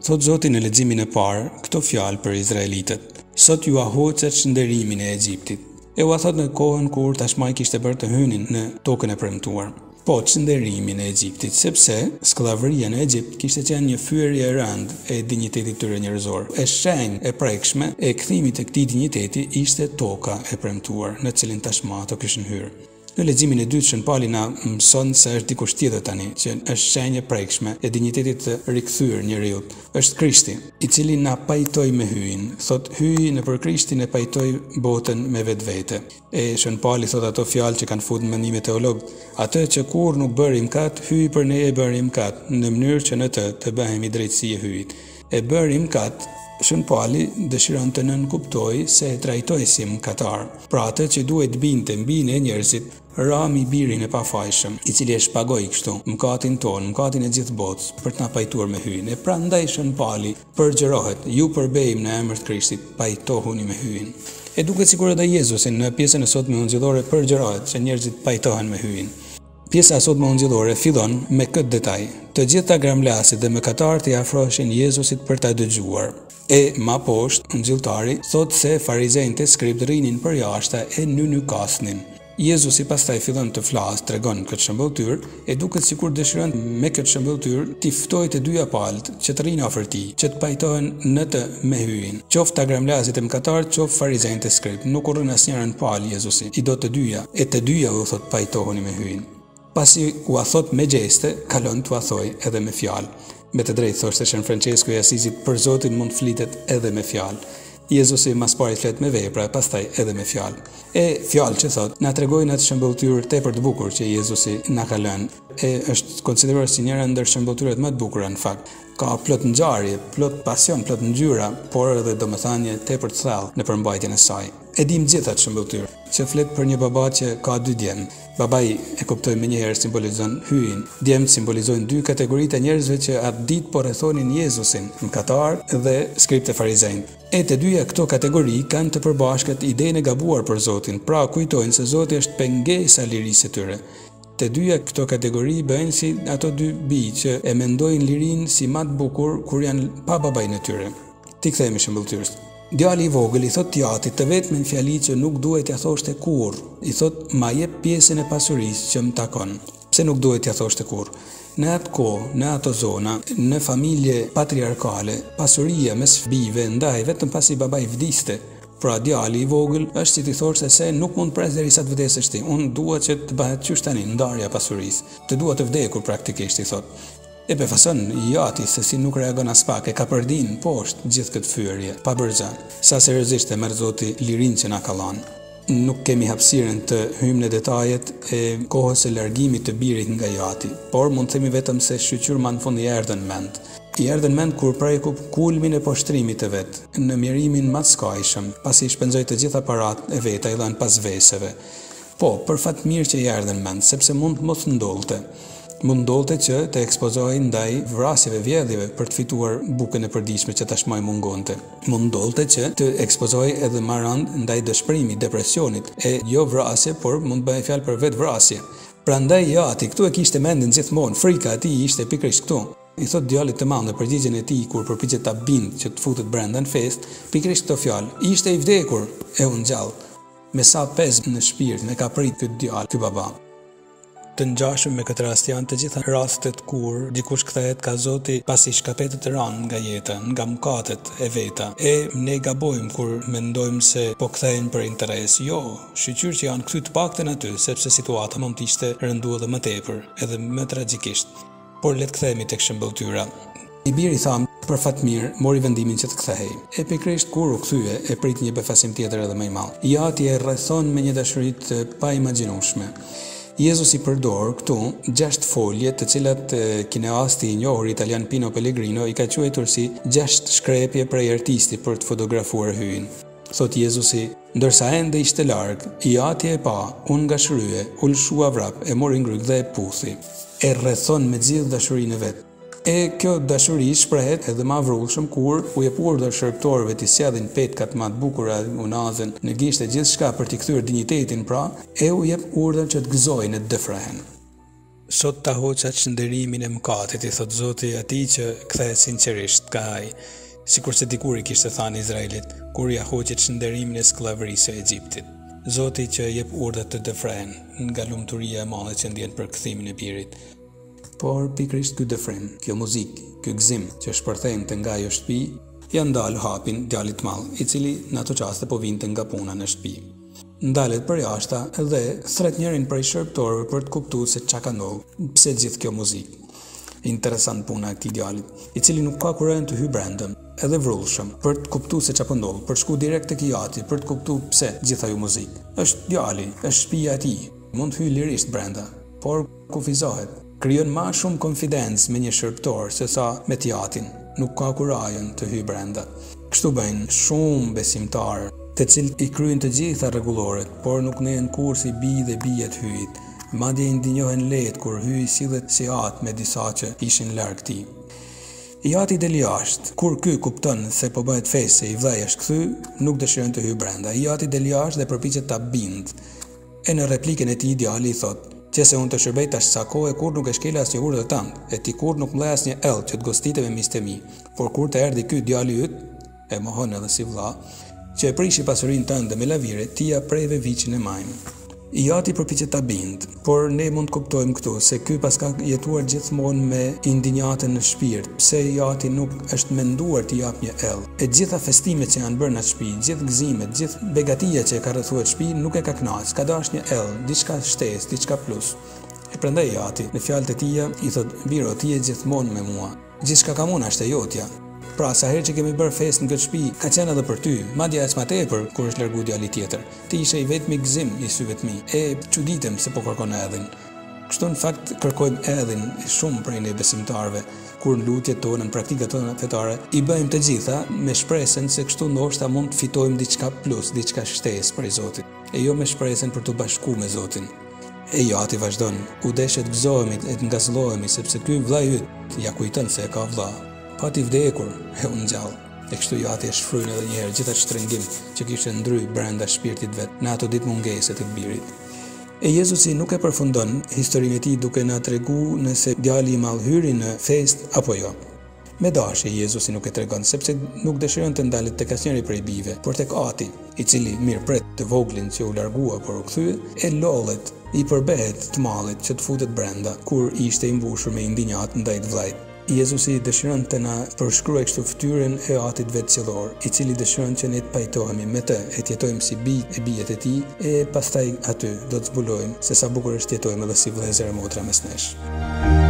Thot Zoti në leximin e parë këto fjalë për izraelitët. Sot ju ahoqet shnderimin e Egjiptit. E u thot në kohën kur tashmë kishte bërë të hynin në tokën e premtuar. Po, çnderimin e Egjiptit, sepse skllavëria në Egjipt kishte qenë një fyerje e rëndë e dinjitetit tyre njerëzor. E shenjë e prekshme e kthimit të këtij dinjiteti ishte toka e premtuar, në cilin tashmë ato kishin hyrë. Në leximin e dytë Shën Pauli na mëson se është dikush tjetër tani, që është shenjë e prekshme e dinjitetit të rikthyer njeriu. Është Krishti, i cili na pajtoi me hyjin. Thot hyji nëpër Krishtin e pajtoi botën me vetvete. E Shën Pauli thot ato fjalë që kanë futur në mendime teolog, atë që kur nuk bëri mëkat, hyi për ne e bëri mëkat, në mënyrë që në të bëhemi drejtësi e hyjit. E bëri mëkat. Shën Pauli dëshiron të nënkuptoj se e trajtoi si mëkatar. Pra atë që duhet binte mbi ne njerëzit, rami birin e pafajshëm, i cili e shpagoi kështu mëkatin ton, mëkatin e gjithë botës, për të na pajtuar me hyjin. E prandaj Shën Pauli përgjërohet, ju përbejmë në emër të Krishtit, pajtohuni me hyjin. E duket sikur edhe Jezusi në pjesën e sotme ungjillore përgjërohet që njerëzit pajtohen me hyjin. Pjesa e sotme ungjillore fillon me këtë detaj. Të gjitha gramlasit dhe mëkatarët i afroheshin Jezusit për ta dëgjuar. E ma poshtë, ungjilltari thot se farizejtë e skript rinin për jashtë e nynykasnin. Jezusi pastaj fillon të flasë, tregon këtë shëmbëltyr, e duket sikur dëshiron me këtë shëmbëltyr t'i ftojë të dyja palët që të rinë afër tij, që të pajtohen në të me hyjin. Qoftë gramlasit e mëkatarët, qoftë farizejtë e skript, nuk urrën asnjërin palë Jezusi. I do të dyja, e të dyja u thot pajtohuni me hyjin. Pasi u thot me gjeste, kalon t'u thoj edhe me fjalë. Me të drejtë thoshte Shën Francesku i Asisit, për Zotin mund flitet edhe me fjalë. Jezusi mas pari flet me vepra, pastaj edhe me fjalë. E fjalë që thot, na tregojnë atë shëmbëltyr tepër të bukur që Jezusi na ka lënë. E është konsideruar si njëra ndër shëmbëltyrat më të bukura në fakt. Ka plot ngjarje, plot pasion, plot ngjyra, por edhe domethënie tepër të thellë në përmbajtjen e saj. E dim gjithë atë shëmbëltyr, që flet për një baba që ka dy djem. Babai e kuptoi më njëherë simbolizon hyjin. Djemt simbolizojnë dy kategoritë e njerëzve që atë ditë po rrethonin Jezusin, mëkatar dhe skript e farizejnë. E të dyja këto kategori kanë të përbashkët idenë e gabuar për Zotin, pra kujtojnë se Zoti është pengesa lirisë së tyre. Të dyja këto kategori bëjnë si ato dy bijë që e mendojnë lirinë si më të bukur kur janë pa babain e tyre. Ti kthehemi shëmbëltyrës. Djali i vogël i thot tjatit të vetmen fjali që nuk duhet t'ja thoshte kurrë. I thot ma jep pjesën e pasurisë që më takon. Pse nuk duhet t'ja thoshte kurrë? Në atë kohë, në ato zona, në familje patriarkale, pasuria mes bijve ndaj vetëm pasi babai vdiste. Pra djali i vogël është si t'i thoshte se nuk mund pres derisa të vdesësh ti. Unë dua që të bëhet qysh tani ndarja pasurisë. Të dua të vdekur praktikisht, i thot. E befason i jati se si nuk reagon as pak, e ka përdin poshtë gjithë këtë fyerje, pa bërza. Sa seriozisht e merr Zoti lirinë që na ka dhënë. Nuk kemi hapësirën të hyjmë në detajet e kohës së largimit të birit nga jati, por mund të themi vetëm se shqyqyrma në fund i erdhën mend. I erdhën mend kur preku kulmin e poshtrimit të vet, në mjerimin më të skajshëm, pasi shpenzoi të gjitha paratë e veta i dhënë pas veseve. Po, për fat mirë që i erdhën mend, sepse mund të mos ndollte. Mund ndollte që të ekspozohej ndaj vrasjeve vjedhjeve për të fituar bukën e përditshme që tashmë mungonte. Mund ndollte që të ekspozohej edhe më rënd ndaj dëshpërimit, depresionit, e jo vrasje, por mund bëhej fjalë për vetë vrasje. Prandaj jati këtu e kishte mendin gjithmonë, frika e tij ishte pikërisht këtu. I thot djalit të madh në përgjigjen e tij kur përpiqet ta bindë që të futet brenda në fest, pikërisht këto fjalë. Ishte i vdekur e u ngjall. Me sa pes në shpirt me ka prit ky djalë, ky baba. Të ngjashëm me këtë rast janë të gjitha rastet kur dikush kthehet ka Zoti pasi shkapetet të rënë nga jeta, nga mëkatet e veta. E ne gabojmë kur mendojmë se po kthehen për interes. Jo, shqyqyr që janë kthy të paktën aty, sepse situata mund të ishte rënduar edhe më tepër, edhe më tragjikisht. Por le të kthehemi tek shëmbëltyra. I biri tham, për fat mirë, mori vendimin që të kthehej. E pikërisht kur u kthye, e prit një befasim tjetër edhe më i madh. Jati e rrethon me një dashuri të paimagjinueshme. Jezusi përdor këtu 6 folje të cilat kineasti i njohur italian Pino Pellegrino i ka quajtur si 6 shkrepje prej artistit për të fotografuar hyjin. Thot Jezusi, ndërsa ende ishte larg, i ati e pa, unë nga shrye, u lshua vrap, e mori ngryk dhe e puthi. E rrethon me gjithë dashurinë e vet. E kjo dashuri shprehet edhe më avrullshëm kur u jep urdhër shërbëtorëve të sjellin petkat më të bukura, unazën, në gishte gjithçka për t'i kthyer dinjitetin, pra, e u jep urdhër që të gëzojnë, të dëfrehen. Sot ta hoqa çnderimin e mëkatit, I thot Zoti atij që kthehet sinqerisht ka ai, sikur se dikur I kishte thënë Izraelit, kur ja hoqi çnderimin e skllavërisë së Egjiptit. Zoti që jep urdhët të dëfren nga lumturia e madhe që ndjen për kthimin e birit. Por pikërisht ky dëfrim, kjo muzikë, ky gëzim që shpërthente nga ajo shtëpi, ja ndal hapin djalit të madh, I cili në ato çaste po vinte nga puna në shtëpi. Ndalet për jashta dhe thret njërin prej shërbëtorëve për të kuptuar se çka ka ndodhur, pse gjithë kjo muzikë. Interesant puna e këtij djalit, I cili nuk ka kurrë të hyjë brenda, edhe vrullshëm, për të kuptuar se çfarë po ndodh, për të shkuar direkt tek Jati, për të kuptuar pse gjithë ajo muzikë. Është djali, është shtëpia e tij, mund të hyjë lirisht brenda, por kufizohet. Krijon më shumë konfidencë me një shërbëtor sesa me Jatin, nuk ka kurajën të hyjë brenda. Kështu bëjnë shumë besimtarë, të cilët I kryejnë të gjitha rregulloret, por nuk nehen kurrë si bij dhe bije të hyjit. Madje I ndinjohen lehtë kur hyj sillet si atë me disa që ishin larg tij. Jati del jashtë, kur ky kupton se po bëhet festë se I vllai është kthy, nuk dëshiron të hyjë brenda. Jati del jashtë dhe përpiqet ta bindë. E në replikën e tij djali I thot: "Qëse unë të shërbej tash sa kohë kur nuk e shkel asnjë urdhër tënd, e ti kur nuk mbledh asnjë ell që të gostitë me miqtë mi, por kur të erdhi ky djali yt, e mohon edhe si vlla, që e prishi pasurinë tënde me lavire, ti ja preve viçin e majmë." Jati përpiqet ta bind, por ne mund të kuptojmë këtu se ky paska jetuar gjithmonë me indinjatën në shpirt, pse Jati nuk është menduar të jap një ell. E gjitha festimet që janë bërë në shtëpi, gjithë gëzimet, gjithë begatia që e ka rrethuar shtëpi nuk e ka kënaq, ka dashur një ell, diçka shtesë, diçka plus. E prandaj Jati, në fjalët e tija, I thot: "Biro, ti je gjithmonë me mua. Gjithçka kam unë është e jotja." Pra, sa herë që kemi bërë festë në këtë shtëpi, ka qenë edhe për ty, madje as më tepër kur është largu djali tjetër. Ti ishe I vetmi gëzim I syve të mi, e çuditem se po kërkon edhin. Kështu në fakt kërkojmë edhin shumë prej ne besimtarëve, kur në lutjet tona, në praktikat tona fetare, I bëjmë të gjitha me shpresën se kështu ndoshta mund të fitojmë diçka plus, diçka shtesë prej Zotit, e jo me shpresën për të bashkuar me Zotin. E Jati vazhdon: "U deshet gëzohemi e të ngazëllohemi sepse ky vllai yt ja kujton se e ka vlla. Pati vdekur e unë gjallë." E kështu Jati e shfryn edhe një herë gjithë atë shtrëngim që kishte ndryj brenda shpirtit vet në ato ditë mungese të birit. E Jezusi nuk e përfundon historinë e tij duke na treguar nëse djali I madh hyri në festë apo jo. Me dashje Jezusi nuk e tregon sepse nuk dëshiron të ndalet tek asnjëri prej bijve, por tek Ati, I cili mirëpret të voglin që u largua por u kthye, e lollet I përbehet të mallit që të futet brenda kur ishte I mbushur me indinjat ndaj vllait. Jezusi dëshiron të na përshkruaj kështu fytyrën e Atit vetëqellor, I cili dëshiron që ne të pajtohemi me të, e të jetojmë si bij e bijet e tij, e pastaj aty do të zbulojmë se sa bukur është të jetojmë edhe si vëllezër e motra mes nesh.